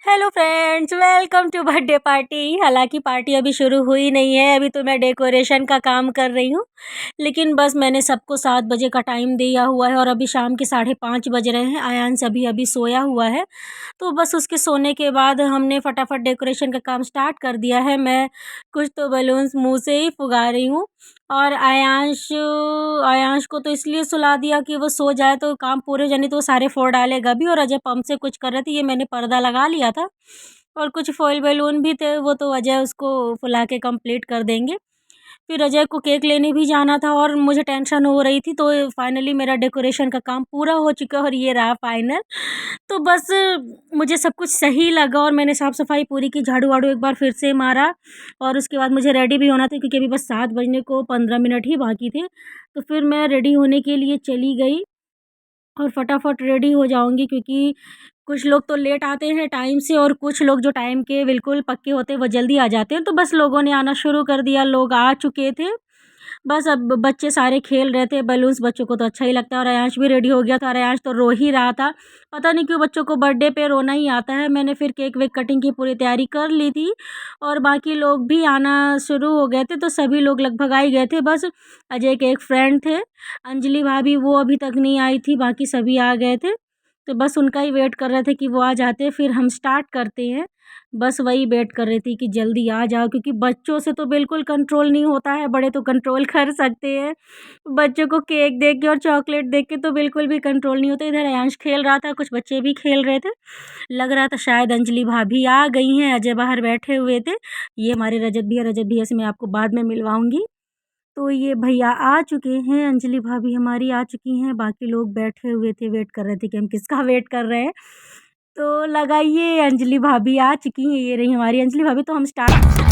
Hello friends, welcome to birthday party. हालांकि party अभी शुरू हुई नहीं है, अभी तो मैं डेकोरेशन का काम कर रही हूँ। लेकिन बस मैंने सबको 7 बजे का टाइम दिया हुआ है और अभी शाम के 5:30 बज रहे हैं। आयांश अभी अभी सोया हुआ है, तो बस उसके सोने के बाद हमने फटाफट डेकोरेशन का काम स्टार्ट कर दिया है। मैं कुछ तो बलून्स मुँह से ही फुगा रही हूँ और आयांश आयांश को तो इसलिए सुला दिया कि वो सो जाए तो काम पूरे हो जाए, नहीं तो वो सारे फोड़ डालेगा भी। और अजय पंप से कुछ कर रहे थे, ये मैंने पर्दा लगा लिया था और कुछ फॉइल बैलून भी थे, वो तो अजय उसको फुला के कंप्लीट कर देंगे। फिर अजय को केक लेने भी जाना था और मुझे टेंशन हो रही थी, तो फाइनली मेरा डेकोरेशन का काम पूरा हो चुका है और ये रहा फाइनल। तो बस मुझे सब कुछ सही लगा और मैंने साफ़ सफाई पूरी की, झाड़ू वाड़ू एक बार फिर से मारा और उसके बाद मुझे रेडी भी होना था क्योंकि अभी बस 7 बजने को 15 मिनट ही बाकी थे। तो फिर मैं रेडी होने के लिए चली गई और फटाफट रेडी हो जाऊंगी क्योंकि कुछ लोग तो लेट आते हैं टाइम से और कुछ लोग जो टाइम के बिल्कुल पक्के होते हैं वो जल्दी आ जाते हैं। तो बस लोगों ने आना शुरू कर दिया, लोग आ चुके थे। बस अब बच्चे सारे खेल रहे थे बलून्स, बच्चों को तो अच्छा ही लगता है और अयांश भी रेडी हो गया था और अयांश तो रो ही रहा था। पता नहीं क्यों बच्चों को बर्थडे पे रोना ही आता है। मैंने फिर केक वेक कटिंग की पूरी तैयारी कर ली थी और बाकी लोग भी आना शुरू हो गए थे, तो सभी लोग लगभग आ ही गए थे। बस अजय के एक फ्रेंड थे, अंजलि भाभी, वो अभी तक नहीं आई थी, बाकी सभी आ गए थे। तो बस उनका ही वेट कर रहे थे कि वो आ जाते फिर हम स्टार्ट करते हैं। बस वही वेट कर रही थी कि जल्दी आ जाओ क्योंकि बच्चों से तो बिल्कुल कंट्रोल नहीं होता है, बड़े तो कंट्रोल कर सकते हैं। बच्चों को केक देख के और चॉकलेट देख के तो बिल्कुल भी कंट्रोल नहीं होता। इधर अयांश खेल रहा था, कुछ बच्चे भी खेल रहे थे। लग रहा था शायद अंजलि भाभी आ गई हैं, अजय बाहर बैठे हुए थे। ये हमारे रजत भैया से मैं आपको बाद में मिलवाऊंगी। तो ये भैया आ चुके हैं, अंजलि भाभी हमारी आ चुकी हैं, बाकी लोग बैठे हुए थे, वेट कर रहे थे कि हम किसका वेट कर रहे हैं। तो लगा ये अंजलि भाभी आ चुकी हैं, ये रही हमारी अंजलि भाभी। तो हम स्टार्ट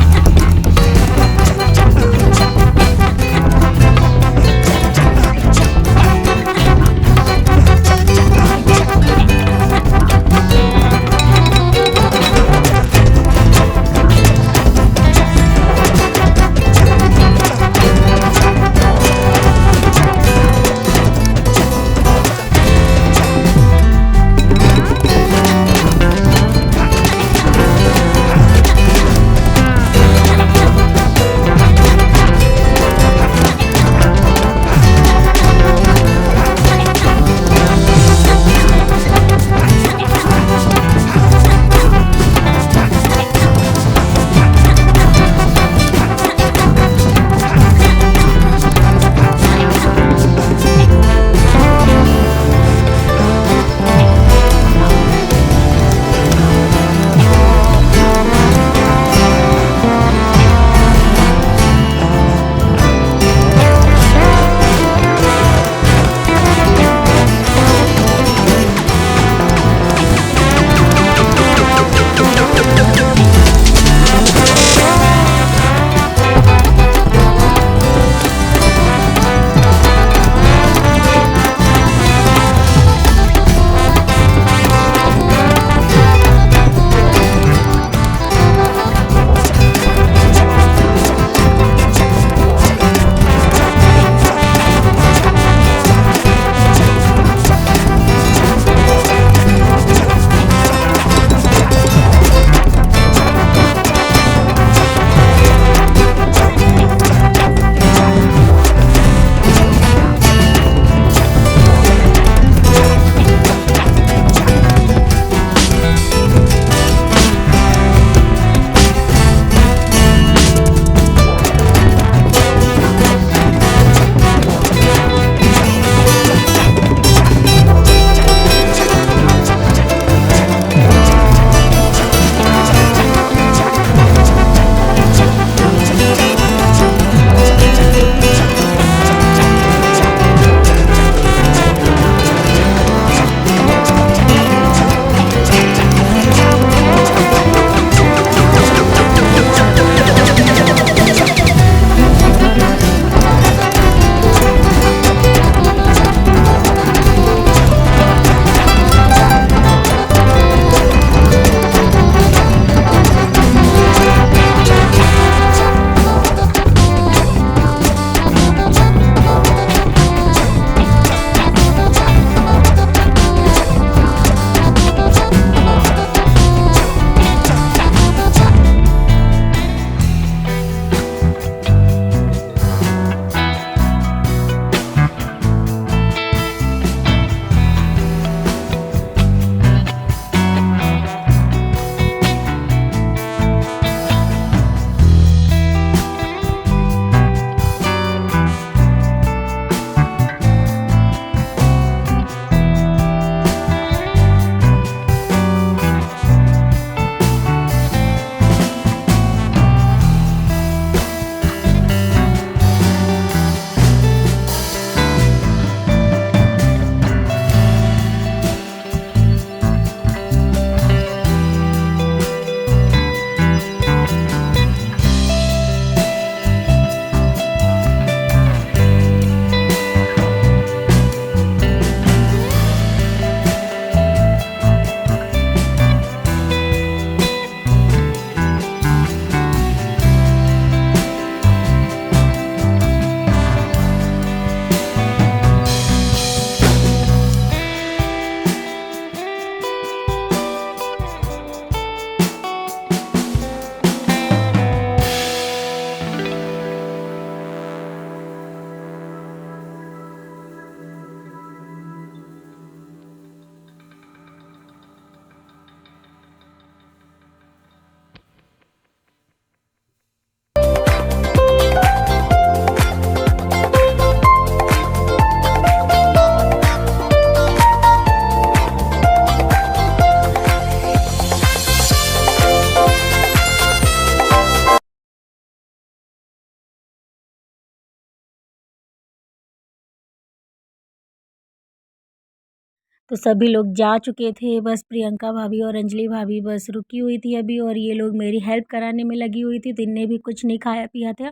तो सभी लोग जा चुके थे, बस प्रियंका भाभी और अंजलि भाभी बस रुकी हुई थी अभी, और ये लोग मेरी हेल्प कराने में लगी हुई थी। तो इनने भी कुछ नहीं खाया पिया था,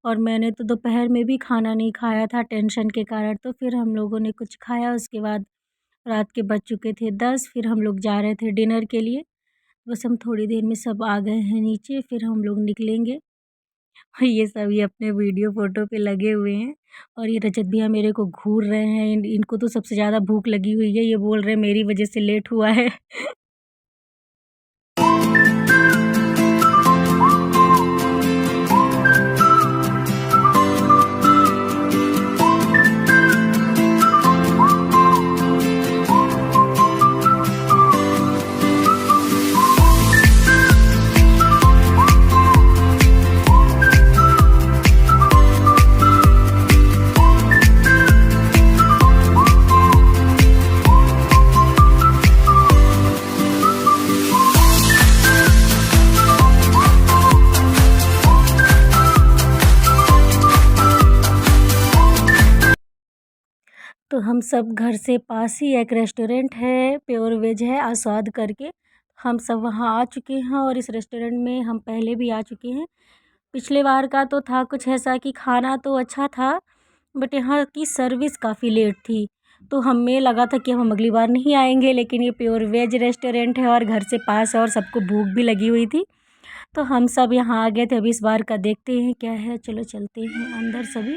और मैंने तो दोपहर में भी खाना नहीं खाया था टेंशन के कारण। तो फिर हम लोगों ने कुछ खाया, उसके बाद रात के बज चुके थे 10, फिर हम लोग जा रहे थे डिनर के लिए। बस हम थोड़ी देर में सब आ गए हैं नीचे, फिर हम लोग निकलेंगे। ये सभी अपने वीडियो फ़ोटो पे लगे हुए हैं, और ये रजत भैया मेरे को घूर रहे हैं। इनको तो सबसे ज़्यादा भूख लगी हुई है, ये बोल रहे हैं मेरी वजह से लेट हुआ है। तो हम सब घर से पास ही एक रेस्टोरेंट है, प्योर वेज है, आस्वाद करके। हम सब वहाँ आ चुके हैं, और इस रेस्टोरेंट में हम पहले भी आ चुके हैं। पिछले बार का तो था कुछ ऐसा कि खाना तो अच्छा था, बट यहाँ की सर्विस काफ़ी लेट थी। तो हमें लगा था कि हम अगली बार नहीं आएंगे, लेकिन ये प्योर वेज रेस्टोरेंट है और घर से पास है, और सबको भूख भी लगी हुई थी। तो हम सब यहाँ आ गए थे। अभी इस बार का देखते हैं क्या है। चलो चलते हैं अंदर सभी,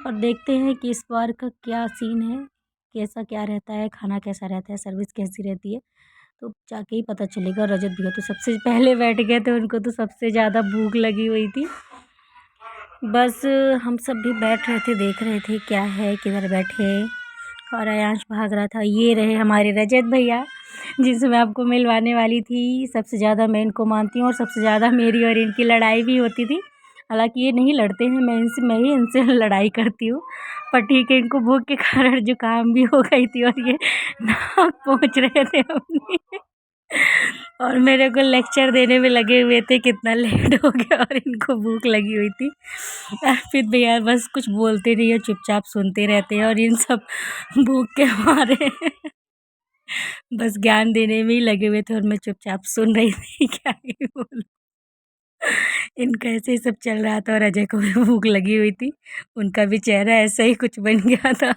और देखते हैं कि इस बार का क्या सीन है, कैसा क्या रहता है, खाना कैसा रहता है, सर्विस कैसी रहती है। तो जाके ही पता चलेगा। रजत भैया तो सबसे पहले बैठ गए थे, उनको तो सबसे ज़्यादा भूख लगी हुई थी। बस हम सब भी बैठ रहे थे, देख रहे थे क्या है, किधर बैठे। और आयांश भाग रहा था। ये रहे हमारे रजत भैया, जिनसे मैं आपको मिलवाने वाली थी। सबसे ज़्यादा मैं इनको मानती हूँ, और सबसे ज़्यादा मेरी और इनकी लड़ाई भी होती थी। हालांकि ये नहीं लड़ते हैं, मैं ही इनसे लड़ाई करती हूँ। पर ठीक है, इनको भूख के कारण जुकाम भी हो गई थी, और ये नाक पोंछ रहे थे अपनी, और मेरे को लेक्चर देने में लगे हुए थे कितना लेट हो गया, और इनको भूख लगी हुई थी। अर्पित भैया बस कुछ बोलते नहीं है, चुपचाप सुनते रहते हैं, और इन सब भूख के मारे बस ज्ञान देने में ही लगे हुए थे, और मैं चुपचाप सुन रही थी क्या ही बोलूं। इनका ऐसे ही सब चल रहा था, और अजय को भी भूख लगी हुई थी। उनका भी चेहरा ऐसा ही कुछ बन गया था।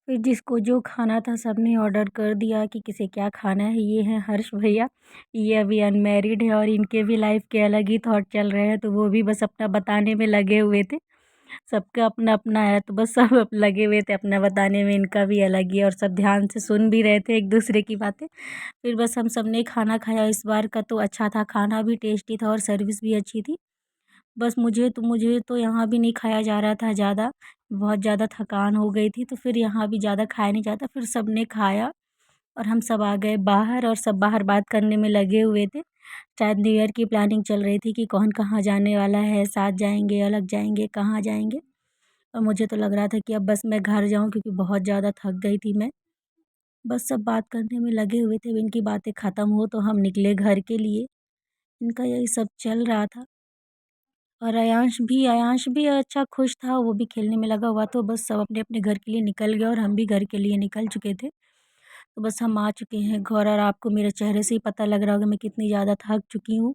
फिर जिसको जो खाना था सबने ऑर्डर कर दिया कि किसे क्या खाना है। ये हैं हर्ष भैया, ये अभी अनमैरिड है, और इनके भी लाइफ के अलग ही थॉट चल रहे हैं। तो वो भी बस अपना बताने में लगे हुए थे। सबका अपना अपना है, तो बस सब लगे हुए थे अपना बताने में। इनका भी अलग ही है, और सब ध्यान से सुन भी रहे थे एक दूसरे की बातें। फिर बस हम सब ने खाना खाया। इस बार का तो अच्छा था, खाना भी टेस्टी था, और सर्विस भी अच्छी थी। बस मुझे तो यहाँ भी नहीं खाया जा रहा था ज़्यादा, बहुत ज़्यादा थकान हो गई थी। तो फिर यहाँ भी ज़्यादा खाया नहीं जाता। फिर सब ने खाया, और हम सब आ गए बाहर, और सब बाहर बात करने में लगे हुए थे। शायद न्यू ईयर की प्लानिंग चल रही थी कि कौन कहाँ जाने वाला है, साथ जाएंगे, अलग जाएंगे, कहाँ जाएंगे। और मुझे तो लग रहा था कि अब बस मैं घर जाऊँ, क्योंकि बहुत ज़्यादा थक गई थी मैं। बस सब बात करने में लगे हुए थे। इनकी बातें ख़त्म हो तो हम निकले घर के लिए। इनका यही सब चल रहा था। और अयांश भी अच्छा खुश था, वो भी खेलने में लगा हुआ। तो बस सब अपने अपने घर के लिए निकल गए, और हम भी घर के लिए निकल चुके थे। तो बस हम आ चुके हैं घर, और आपको मेरे चेहरे से ही पता लग रहा होगा मैं कितनी ज़्यादा थक चुकी हूँ।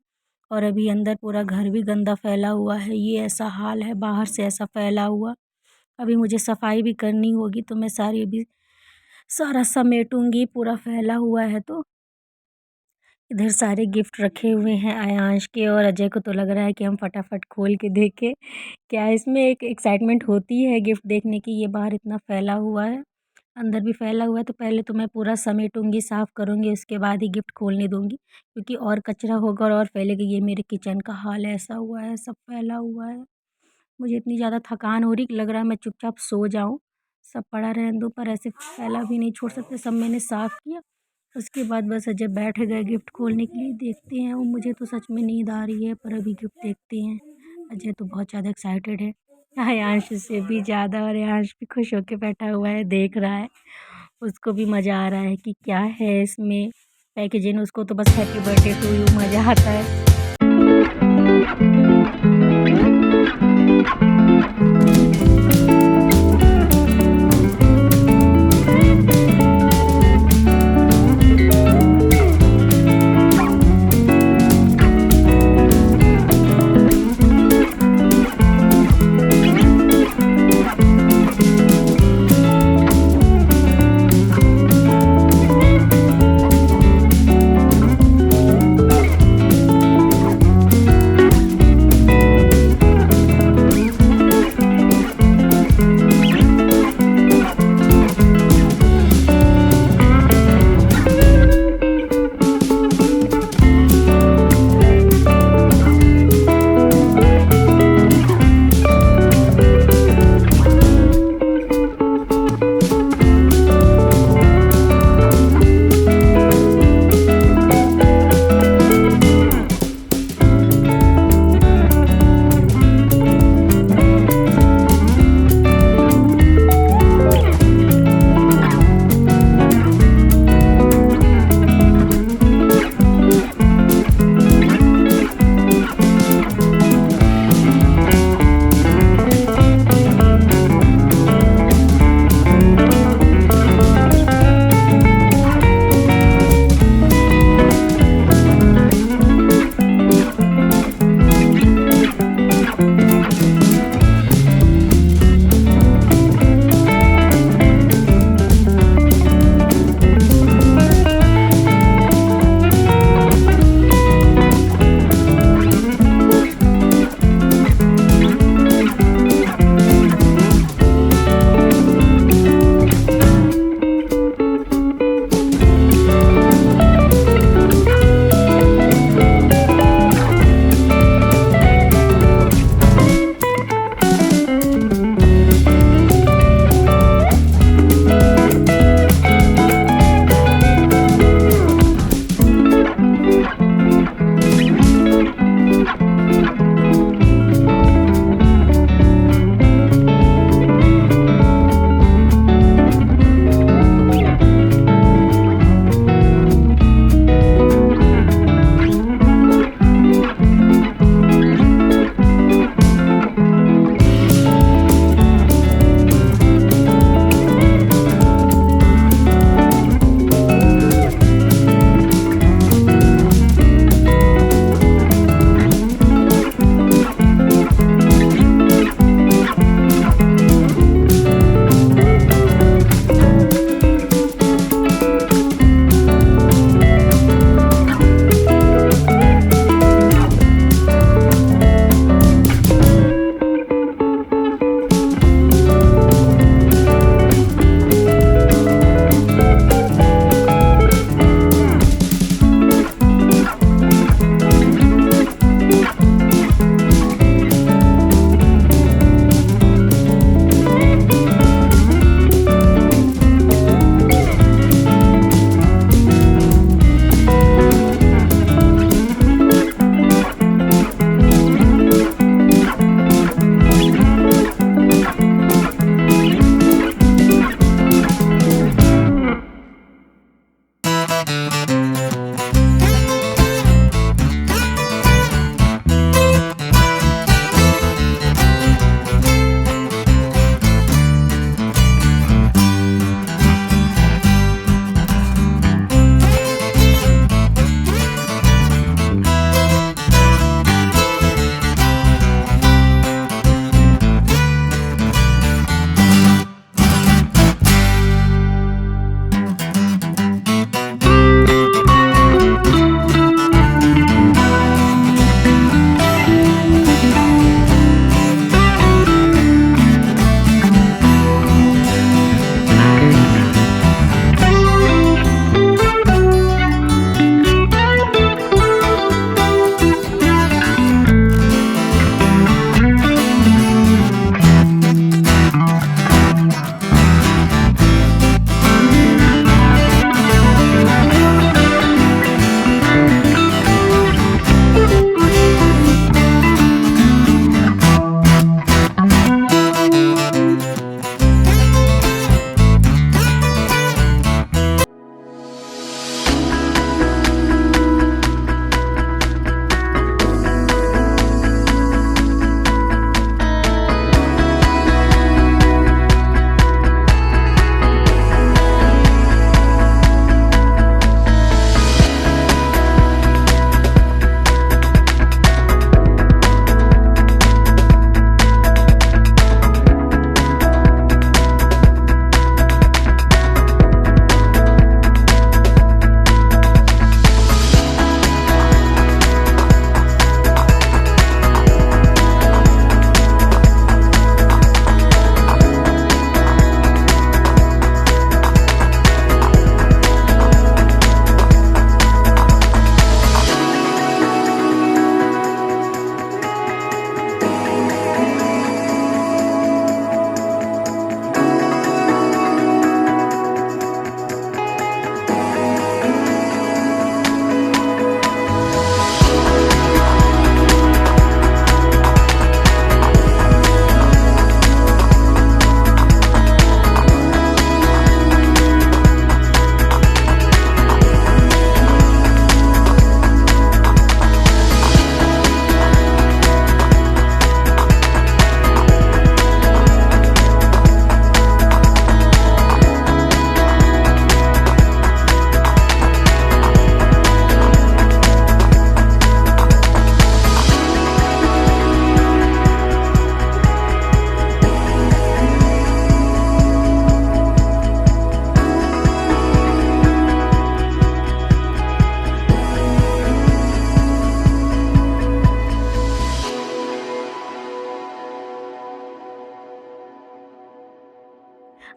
और अभी अंदर पूरा घर भी गंदा फैला हुआ है, ये ऐसा हाल है, बाहर से ऐसा फैला हुआ। अभी मुझे सफाई भी करनी होगी, तो मैं अभी सारा समेटूंगी, पूरा फैला हुआ है। तो इधर सारे गिफ्ट रखे हुए हैं आयांश के, और अजय को तो लग रहा है कि हम फटाफट खोल के देखें क्या है। इसमें एक एक्साइटमेंट होती है गिफ्ट देखने की। ये बाहर इतना फैला हुआ है, अंदर भी फैला हुआ है। तो पहले तो मैं पूरा समेटूंगी, साफ़ करूँगी, उसके बाद ही गिफ्ट खोलने दूँगी, क्योंकि और कचरा होगा और फैलेगा। ये मेरे किचन का हाल ऐसा हुआ है, सब फैला हुआ है। मुझे इतनी ज़्यादा थकान हो रही कि लग रहा है मैं चुपचाप सो जाऊँ, सब पड़ा रहने दूँ, पर ऐसे फैला भी नहीं छोड़ सकते। सब मैंने साफ़ किया, उसके बाद बस अजय बैठ गए गिफ्ट खोलने के लिए। देखते हैं, वो मुझे तो सच में नींद आ रही है, पर अभी गिफ्ट देखते हैं। अजय तो बहुत ज़्यादा एक्साइटेड है, अयांश से भी ज़्यादा, और अयांश भी खुश होके बैठा हुआ है, देख रहा है। उसको भी मज़ा आ रहा है कि क्या है इसमें पैकेजिंग। उसको तो बस हैप्पी बर्थडे टू यू मज़ा आता है।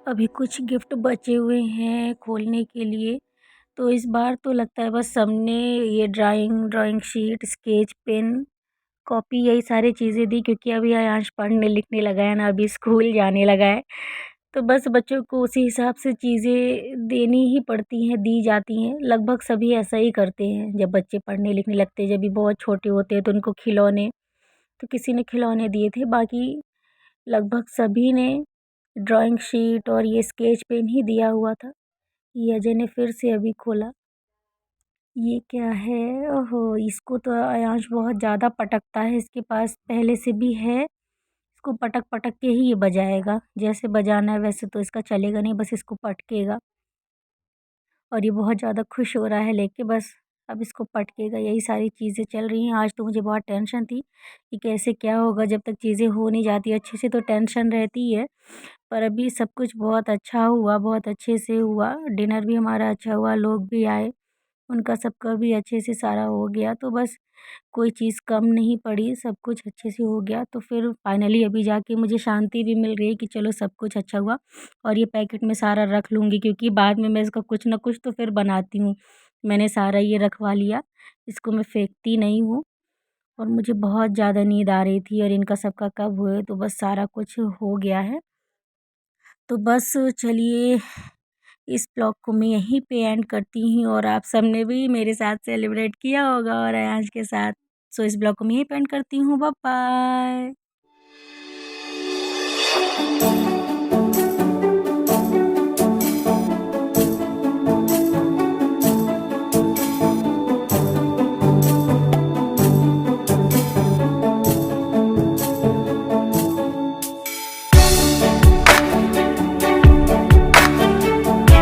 अभी कुछ गिफ्ट बचे हुए हैं खोलने के लिए। तो इस बार तो लगता है बस सबने ये drawing sheet, sketch pen, copy यही सारी चीज़ें दी, क्योंकि अभी अयांश पढ़ने लिखने लगा है ना, अभी स्कूल जाने लगा है। तो बस बच्चों को उसी हिसाब से चीज़ें देनी ही पड़ती हैं, दी जाती हैं। लगभग सभी ऐसा ही करते हैं जब बच्चे पढ़ने लिखने लगते हैं। जब भी बहुत छोटे होते हैं तो उनको खिलौने, तो किसी ने खिलौने दिए थे, बाकी लगभग सभी ने ड्राइंग शीट और ये स्केच पेन ही दिया हुआ था। ये अजय ने फिर से अभी खोला। ये क्या है? ओहो! इसको तो अयांश बहुत ज़्यादा पटकता है, इसके पास पहले से भी है। इसको पटक-पटक के ही ये बजाएगा। जैसे बजाना है वैसे तो इसका चलेगा नहीं, बस इसको पटकेगा। और ये बहुत ज़्यादा खुश हो रहा है लेके, बस अब इसको पटकेगा। यही सारी चीज़ें चल रही हैं। आज तो मुझे बहुत टेंशन थी कि कैसे क्या होगा, जब तक चीज़ें हो नहीं जाती अच्छे से तो टेंशन रहती है। पर अभी सब कुछ बहुत अच्छा हुआ, बहुत अच्छे से हुआ। डिनर भी हमारा अच्छा हुआ, लोग भी आए, उनका सबका भी अच्छे से सारा हो गया। तो बस कोई चीज़ कम नहीं पड़ी, सब कुछ अच्छे से हो गया। तो फिर फाइनली अभी जाके मुझे शांति भी मिल रही है कि चलो सब कुछ अच्छा हुआ। और ये पैकेट में सारा रख लूँगी, क्योंकि बाद में मैं इसका कुछ ना कुछ तो फिर बनाती हूँ। मैंने सारा ये रखवा लिया, इसको मैं फेंकती नहीं हूँ। और मुझे बहुत ज़्यादा नींद आ रही थी और इनका सबका कब हुए, तो बस सारा कुछ हो गया है। तो बस चलिए, इस ब्लॉग को मैं यहीं पे एंड करती हूँ, और आप सबने भी मेरे साथ सेलिब्रेट किया होगा और अयांश के साथ। सो इस ब्लॉग को मैं यहीं पे एंड करती हूँ। Bye bye.